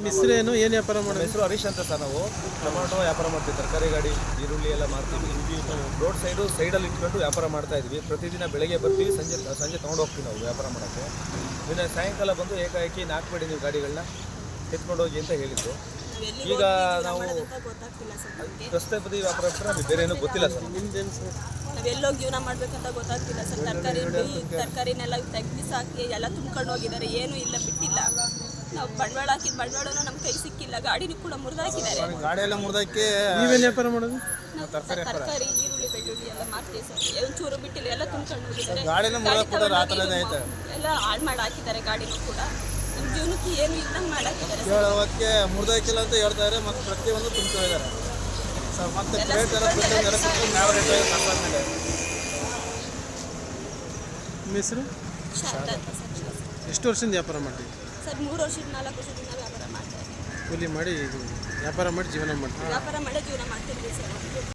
ಹೆಸರೇನು ಏನು ವ್ಯಾಪಾರ ಮಾಡೋದು? ಹೆಸರು ಹರೀಶ್ ಅಂತ ಸರ್. ನಾವು ಟೊಮಾಟೊ ವ್ಯಾಪಾರ ಮಾಡ್ತೀವಿ, ತರಕಾರಿ ಗಾಡಿ, ಈರುಳ್ಳಿ ಎಲ್ಲ ಮಾಡ್ತೀವಿ. ರೋಡ್ ಸೈಡಲ್ಲಿ ಇಟ್ಕೊಂಡು ವ್ಯಾಪಾರ ಮಾಡ್ತಾ ಇದ್ವಿ. ಪ್ರತಿದಿನ ಬೆಳಗ್ಗೆ ಬರ್ತೀವಿ, ಸಂಜೆ ತೊಗೊಂಡು ಹೋಗ್ತೀವಿ ನಾವು ವ್ಯಾಪಾರ ಮಾಡೋಕ್ಕೆ. ದಿನ ಸಾಯಂಕಾಲ ಬಂದು ಏಕಾಏಕಿ ನಾಲ್ಕಬೇಡಿ ನೀವು ಗಾಡಿಗಳನ್ನ ಎತ್ಕೊಂಡು ಹೋಗಿ ಅಂತ ಹೇಳಿದ್ರು. ಈಗ ನಾವು ರಸ್ತೆ ಬದಿ ವ್ಯಾಪಾರ ಬಿಟ್ಟರೆ ನಮಗೆ ಬೇರೆ ಏನೂ ಗೊತ್ತಿಲ್ಲ ಸರ್. ನಿಮ್ದೇನು ಸರ್? ನಾವೆಲ್ಲೋಗಿ ಜೀವನ ಮಾಡಬೇಕಂತ ಗೊತ್ತಾಗ್ತಿಲ್ಲ ಸರ್. ತರಕಾರಿನೆಲ್ಲ ತೆಗ್ದಿಸಾಕಿ ಎಲ್ಲ ತುಂಬ್ಕೊಂಡು ಹೋಗಿದ್ದಾರೆ, ಏನೂ ಇಲ್ಲ ಬಿಟ್ಟಿಲ್ಲ. ನಾವು ಬಂಡವಾಳ ಹಾಕಿದ ಬಂಡವಾಳನೂ ನಮ್ಮ ಕೈ ಸಿಕ್ಕಿಲ್ಲ. ಗಾಡಿನೂ ಕೂಡ ಮುರಿದಾಕಿದ್ದಾರೆ. ಗಾಡಿಯೆಲ್ಲ ಮುರಿದಕ್ಕೆ ನೀವೇನು ವ್ಯಾಪಾರ ಮಾಡೋದು? ನಾವು ತರಕಾರಿ, ಈರುಳ್ಳಿ, ಬೆಳ್ಳುಳ್ಳಿ ಎಲ್ಲ ಮಾಡ್ತೀವಿ ಸರ್. ಒಂಚೂರು ಬಿಟ್ಟಿಲ್ಲ, ಎಲ್ಲ ತುಂಬ್ಕೊಂಡು ಹೋಗಿದ್ದಾರೆ. ಎಲ್ಲ ಹಾಳು ಮಾಡಿ ಹಾಕಿದ್ದಾರೆ ಗಾಡಿನೂ ಕೂಡ. ನಮ್ಮ ಜೀವನಕ್ಕೆ ಏನು ಇದ್ದಂಗೆ ಮಾಡಾಕಿದ್ದಾರೆ. ಹೇಳೋಕ್ಕೆ ಮುರಿದಾಕಿಲ್ಲ ಅಂತ ಹೇಳ್ತಾರೆ, ಮತ್ತು ಪ್ರತಿಯೊಂದು ತುಂಬ್ಕೊಂಡಿದ್ದಾರೆ ಸರ್. ಮತ್ತೆ ರೇಟ್ ಎಲ್ಲ ನಿಮ್ಮ ಹೆಸರು? ಶಾರದಾ ಅಂತ ಸರ್. ಎಷ್ಟು ವರ್ಷದಿಂದ ವ್ಯಾಪಾರ ಮಾಡ್ತೀವಿ ಸರ್ 3 ವರ್ಷದಿಂದ 4 ವರ್ಷದಿಂದ ವ್ಯಾಪಾರ ಮಾಡ್ತಾ ಇದ್ದೀವಿ. ಕೂಲಿ ಮಾಡಿ ವ್ಯಾಪಾರ ಮಾಡಿ ಜೀವನ ಮಾಡ್ತೀವಿ. ವ್ಯಾಪಾರ ಮಾಡೇ ಜೀವನ ಮಾಡ್ತಿದ್ವಿ ಸರ್.